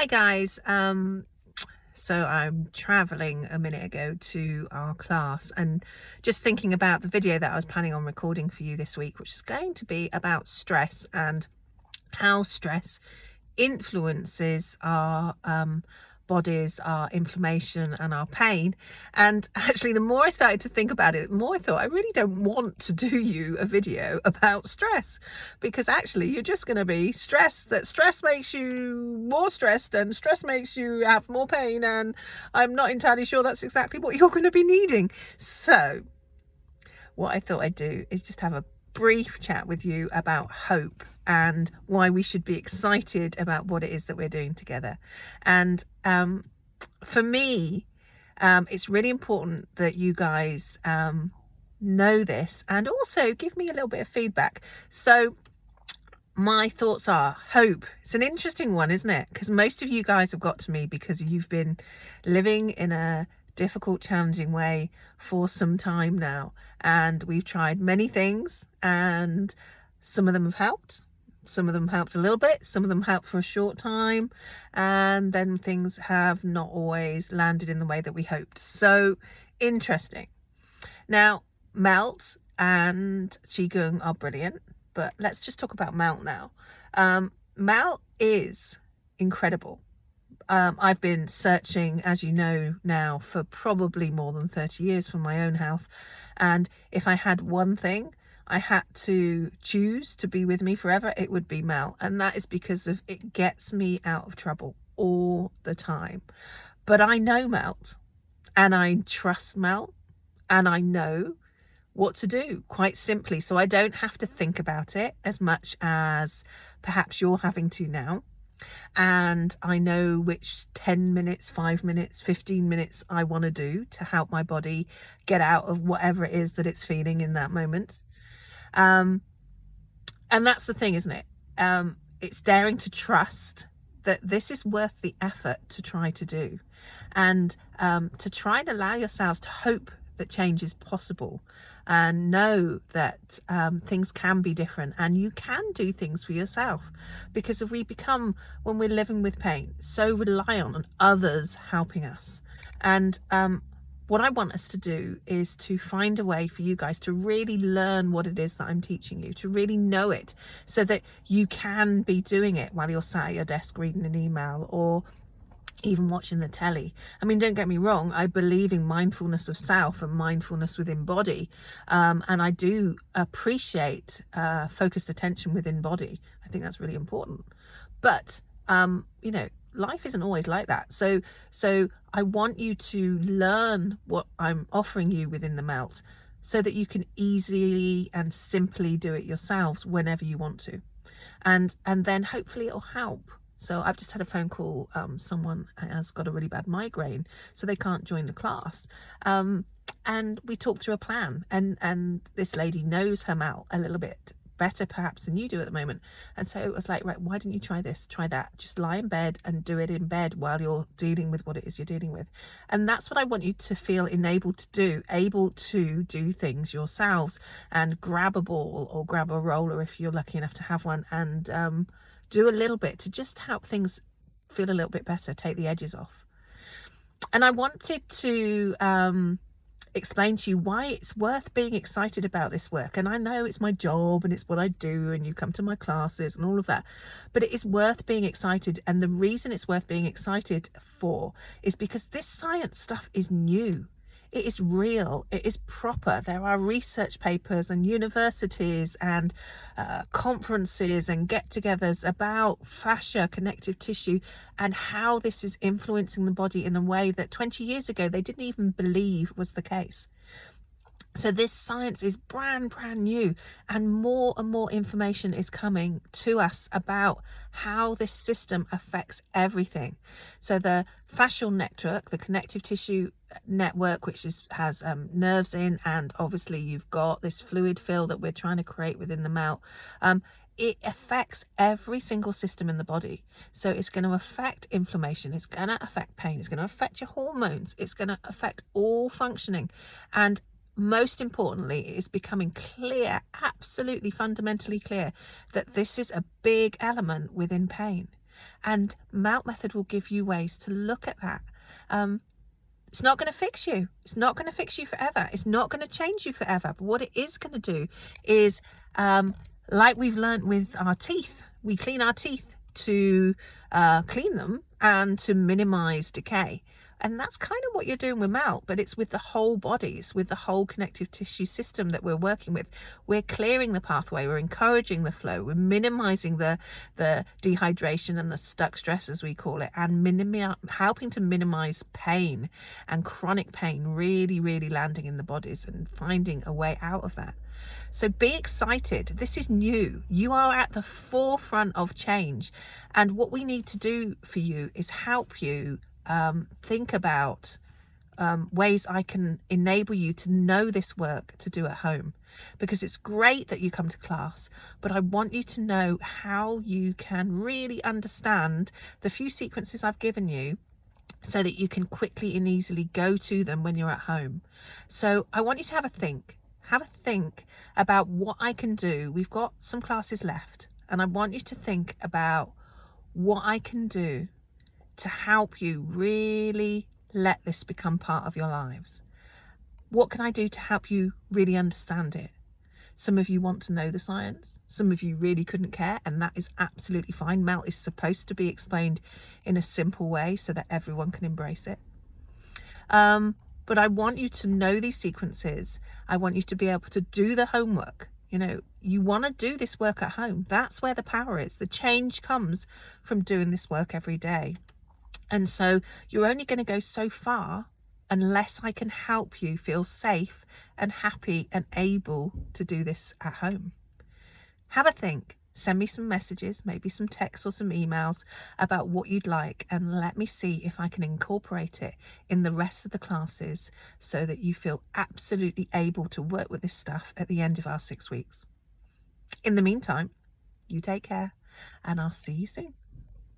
Hi guys. So I'm traveling a minute ago to our class and just thinking about the video that I was planning on recording for you this week, which is going to be about stress and how stress influences our bodies, our inflammation and our pain. And actually, the more I started to think about it, the more I thought I really don't want to do you a video about stress, because actually you're just going to be stressed, that stress makes you more stressed and stress makes you have more pain, and I'm not entirely sure that's exactly what you're going to be needing. So what I thought I'd do is just have a brief chat with you about hope and why we should be excited about what it is that we're doing together. And for me, it's really important that you guys know this and also give me a little bit of feedback. So my thoughts are hope. It's an interesting one, isn't it? Because most of you guys have got to me because you've been living in a difficult, challenging way for some time now. And we've tried many things, and some of them have helped. Some of them helped a little bit, some of them helped for a short time, and then things have not always landed in the way that we hoped. So interesting. Now, Melt and Qigong are brilliant, but let's just talk about Melt now. Melt is incredible. I've been searching, as you know now, for probably more than 30 years for my own health. And if I had one thing I had to choose to be with me forever, it would be Melt. And that is because of it gets me out of trouble all the time. But I know Melt, and I trust Melt, and I know what to do quite simply. So I don't have to think about it as much as perhaps you're having to now. And I know which 10 minutes, 5 minutes, 15 minutes I want to do to help my body get out of whatever it is that it's feeling in that moment. And that's the thing, isn't it? It's daring to trust that this is worth the effort to try to do, and to try and allow yourselves to hope that change is possible, and know that things can be different and you can do things for yourself. Because if we become, when we're living with pain, so reliant on others helping us, and what I want us to do is to find a way for you guys to really learn what it is that I'm teaching you, to really know it, so that you can be doing it while you're sat at your desk reading an email or even watching the telly. I mean, don't get me wrong, I believe in mindfulness of self and mindfulness within body, and I do appreciate focused attention within body. I think that's really important. But you know, life isn't always like that. So I want you to learn what I'm offering you within the Melt, so that you can easily and simply do it yourselves whenever you want to, and then hopefully it'll help. So I've just had a phone call. Someone has got a really bad migraine, so they can't join the class. And we talked through a plan, and this lady knows her Melt a little bit better perhaps than you do at the moment. And so it was like, right, why didn't you try this, try that? Just lie in bed and do it in bed while you're dealing with what it is you're dealing with. And that's what I want you to feel enabled to do, able to do things yourselves, and grab a ball or grab a roller if you're lucky enough to have one, and do a little bit to just help things feel a little bit better, take the edges off. And I wanted to explain to you why it's worth being excited about this work. And I know it's my job and it's what I do, and you come to my classes and all of that, but it is worth being excited. And the reason it's worth being excited for is because this science stuff is new. It is real, it is proper. There are research papers and universities and conferences and get-togethers about fascia, connective tissue, and how this is influencing the body in a way that 20 years ago they didn't even believe was the case. So this science is brand new, and more information is coming to us about how this system affects everything. So the fascial network, the connective tissue network, which has nerves in, and obviously you've got this fluid fill that we're trying to create within the Melt. It affects every single system in the body. So it's going to affect inflammation, it's going to affect pain, it's going to affect your hormones, it's going to affect all functioning. And most importantly, it is becoming clear, absolutely fundamentally clear, that this is a big element within pain. And Melt Method will give you ways to look at that. It's not going to fix you. It's not going to fix you forever. It's not going to change you forever. But what it is going to do is, like we've learned with our teeth, we clean our teeth to clean them and to minimize decay. And that's kind of what you're doing with Melt, but it's with the whole body, it's with the whole connective tissue system that we're working with. We're clearing the pathway, we're encouraging the flow, we're minimizing the dehydration and the stuck stress, as we call it, and helping to minimize pain and chronic pain really landing in the bodies and finding a way out of that. So be excited. This is new. You are at the forefront of change. And what we need to do for you is help you think about ways I can enable you to know this work to do at home, because it's great that you come to class, but I want you to know how you can really understand the few sequences I've given you so that you can quickly and easily go to them when you're at home. So I want you to have a think about what I can do. We've got some classes left, and I want you to think about what I can do to help you really let this become part of your lives. What can I do to help you really understand it? Some of you want to know the science. Some of you really couldn't care, and that is absolutely fine. Melt is supposed to be explained in a simple way so that everyone can embrace it. But I want you to know these sequences. I want you to be able to do the homework. You know, you want to do this work at home. That's where the power is. The change comes from doing this work every day. And so you're only going to go so far unless I can help you feel safe and happy and able to do this at home. Have a think. Send me some messages, maybe some texts or some emails about what you'd like, and let me see if I can incorporate it in the rest of the classes so that you feel absolutely able to work with this stuff at the end of our 6 weeks. In the meantime, you take care, and I'll see you soon.